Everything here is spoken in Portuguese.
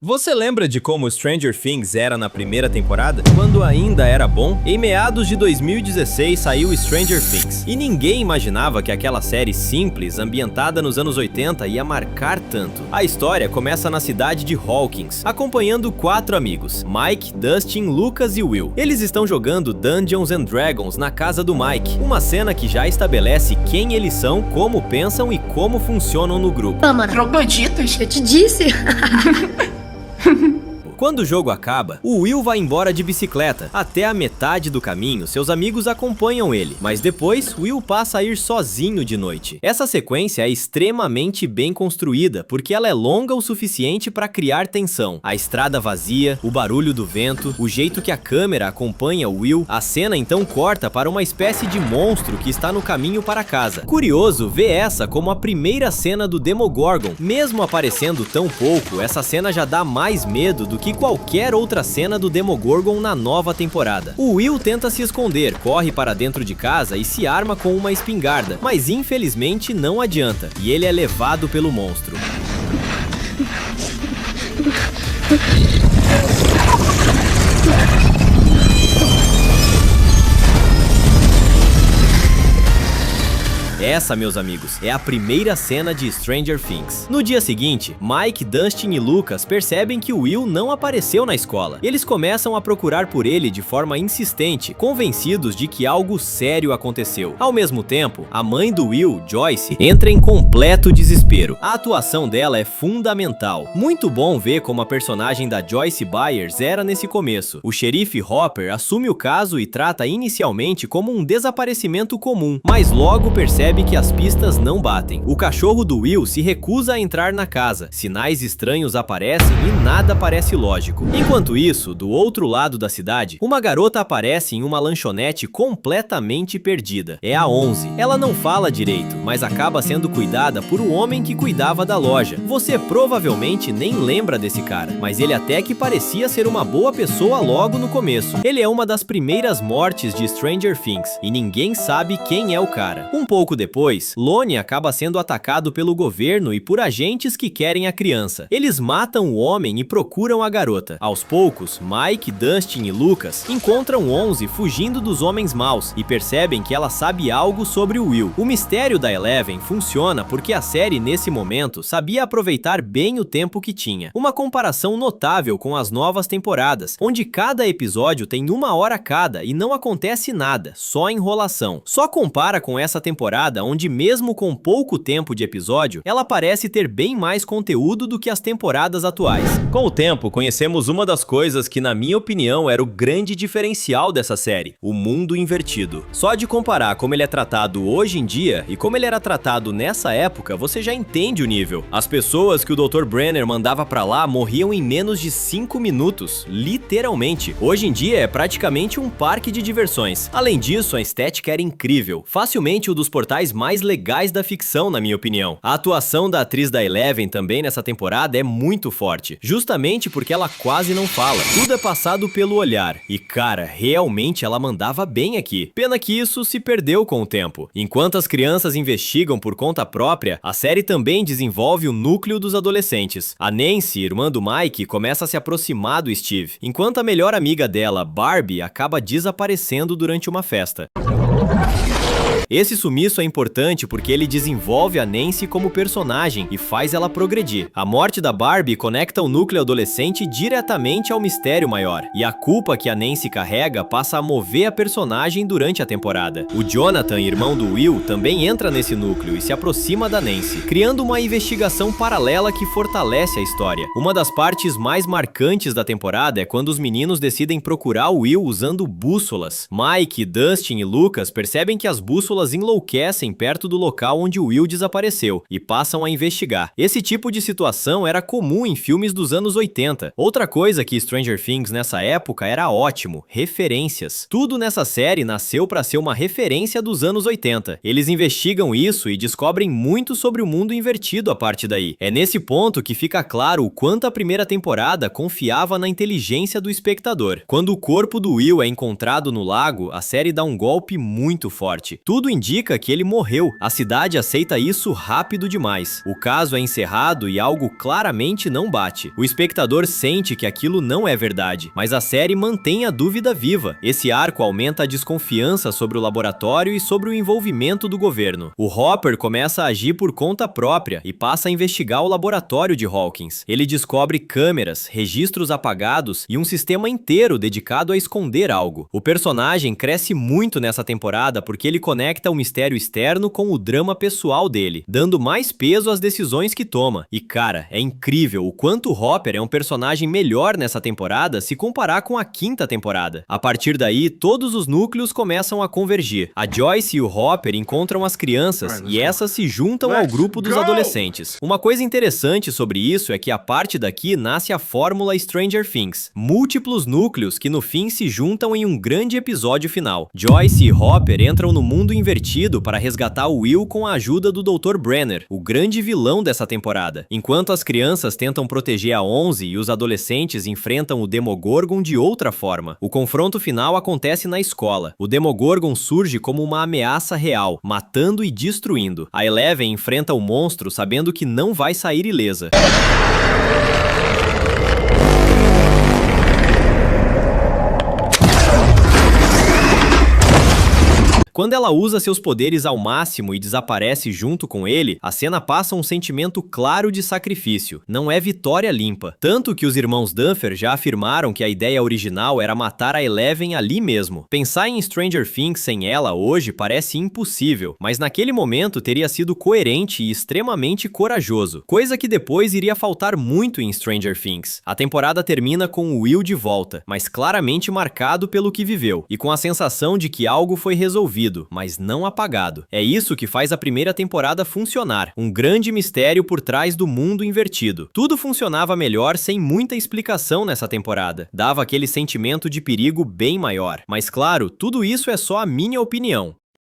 Você lembra de como Stranger Things era na primeira temporada? Quando ainda era bom? Em meados de 2016 saiu Stranger Things, e ninguém imaginava que aquela série simples, ambientada nos anos 80, ia marcar tanto. A história começa na cidade de Hawkins, acompanhando 4 amigos, Mike, Dustin, Lucas e Will. Eles estão jogando Dungeons and Dragons na casa do Mike, uma cena que já estabelece quem eles são, como pensam e como funcionam no grupo. Trogloditas? Eu te disse. Quando o jogo acaba, o Will vai embora de bicicleta. Até a metade do caminho, seus amigos acompanham ele, mas depois, Will passa a ir sozinho de noite. Essa sequência é extremamente bem construída, porque ela é longa o suficiente para criar tensão. A estrada vazia, o barulho do vento, o jeito que a câmera acompanha o Will, a cena então corta para uma espécie de monstro que está no caminho para casa. Curioso ver essa como a primeira cena do Demogorgon. Mesmo aparecendo tão pouco, essa cena já dá mais medo do que qualquer outra cena do Demogorgon na nova temporada. O Will tenta se esconder, corre para dentro de casa e se arma com uma espingarda, mas infelizmente não adianta, e ele é levado pelo monstro. Essa, meus amigos, é a primeira cena de Stranger Things. No dia seguinte, Mike, Dustin e Lucas percebem que o Will não apareceu na escola. Eles começam a procurar por ele de forma insistente, convencidos de que algo sério aconteceu. Ao mesmo tempo, a mãe do Will, Joyce, entra em completo desespero. A atuação dela é fundamental. Muito bom ver como a personagem da Joyce Byers era nesse começo. O xerife Hopper assume o caso e trata inicialmente como um desaparecimento comum, mas logo percebe que as pistas não batem. O cachorro do Will se recusa a entrar na casa, sinais estranhos aparecem e nada parece lógico. Enquanto isso, do outro lado da cidade, uma garota aparece em uma lanchonete completamente perdida. É a 11. Ela não fala direito, mas acaba sendo cuidada por um homem que cuidava da loja. Você provavelmente nem lembra desse cara, mas ele até que parecia ser uma boa pessoa logo no começo. Ele é uma das primeiras mortes de Stranger Things, e ninguém sabe quem é o cara. Um pouco depois, Lone acaba sendo atacado pelo governo e por agentes que querem a criança. Eles matam o homem e procuram a garota. Aos poucos, Mike, Dustin e Lucas encontram 11 fugindo dos homens maus e percebem que ela sabe algo sobre o Will. O mistério da Eleven funciona porque a série, nesse momento, sabia aproveitar bem o tempo que tinha. Uma comparação notável com as novas temporadas, onde cada episódio tem 1 hora cada e não acontece nada, só enrolação. Só compara com essa temporada onde mesmo com pouco tempo de episódio, ela parece ter bem mais conteúdo do que as temporadas atuais. Com o tempo, conhecemos uma das coisas que, na minha opinião, era o grande diferencial dessa série, o mundo invertido. Só de comparar como ele é tratado hoje em dia e como ele era tratado nessa época, você já entende o nível. As pessoas que o Dr. Brenner mandava pra lá morriam em menos de 5 minutos, literalmente. Hoje em dia é praticamente um parque de diversões. Além disso, a estética era incrível, facilmente o dos portais mais legais da ficção, na minha opinião. A atuação da atriz da Eleven também nessa temporada é muito forte, justamente porque ela quase não fala. Tudo é passado pelo olhar, e cara, realmente ela mandava bem aqui. Pena que isso se perdeu com o tempo. Enquanto as crianças investigam por conta própria, a série também desenvolve o núcleo dos adolescentes. A Nancy, irmã do Mike, começa a se aproximar do Steve, enquanto a melhor amiga dela, Barbie, acaba desaparecendo durante uma festa. Esse sumiço é importante porque ele desenvolve a Nancy como personagem e faz ela progredir. A morte da Barbie conecta o núcleo adolescente diretamente ao mistério maior, e a culpa que a Nancy carrega passa a mover a personagem durante a temporada. O Jonathan, irmão do Will, também entra nesse núcleo e se aproxima da Nancy, criando uma investigação paralela que fortalece a história. Uma das partes mais marcantes da temporada é quando os meninos decidem procurar o Will usando bússolas. Mike, Dustin e Lucas percebem que as bússolas enlouquecem perto do local onde o Will desapareceu e passam a investigar. Esse tipo de situação era comum em filmes dos anos 80. Outra coisa que Stranger Things nessa época era ótimo: referências. Tudo nessa série nasceu para ser uma referência dos anos 80. Eles investigam isso e descobrem muito sobre o mundo invertido a partir daí. É nesse ponto que fica claro o quanto a primeira temporada confiava na inteligência do espectador. Quando o corpo do Will é encontrado no lago, a série dá um golpe muito forte. Tudo tudo indica que ele morreu. A cidade aceita isso rápido demais. O caso é encerrado e algo claramente não bate. O espectador sente que aquilo não é verdade, mas a série mantém a dúvida viva. Esse arco aumenta a desconfiança sobre o laboratório e sobre o envolvimento do governo. O Hopper começa a agir por conta própria e passa a investigar o laboratório de Hawkins. Ele descobre câmeras, registros apagados e um sistema inteiro dedicado a esconder algo. O personagem cresce muito nessa temporada porque ele conecta o mistério externo com o drama pessoal dele, dando mais peso às decisões que toma. E cara, é incrível o quanto o Hopper é um personagem melhor nessa temporada se comparar com a quinta temporada. A partir daí, todos os núcleos começam a convergir. A Joyce e o Hopper encontram as crianças e essas se juntam ao grupo dos adolescentes. Uma coisa interessante sobre isso é que a partir daqui nasce a fórmula Stranger Things. Múltiplos núcleos que no fim se juntam em um grande episódio final. Joyce e Hopper entram no mundo invertido para resgatar o Will com a ajuda do Dr. Brenner, o grande vilão dessa temporada. Enquanto as crianças tentam proteger a 11 e os adolescentes enfrentam o Demogorgon de outra forma. O confronto final acontece na escola. O Demogorgon surge como uma ameaça real, matando e destruindo. A Eleven enfrenta o monstro sabendo que não vai sair ilesa. Quando ela usa seus poderes ao máximo e desaparece junto com ele, a cena passa um sentimento claro de sacrifício. Não é vitória limpa. Tanto que os irmãos Duffer já afirmaram que a ideia original era matar a Eleven ali mesmo. Pensar em Stranger Things sem ela hoje parece impossível, mas naquele momento teria sido coerente e extremamente corajoso, coisa que depois iria faltar muito em Stranger Things. A temporada termina com o Will de volta, mas claramente marcado pelo que viveu, e com a sensação de que algo foi resolvido, mas não apagado. É isso que faz a primeira temporada funcionar, um grande mistério por trás do mundo invertido. Tudo funcionava melhor sem muita explicação nessa temporada, dava aquele sentimento de perigo bem maior. Mas claro, tudo isso é só a minha opinião.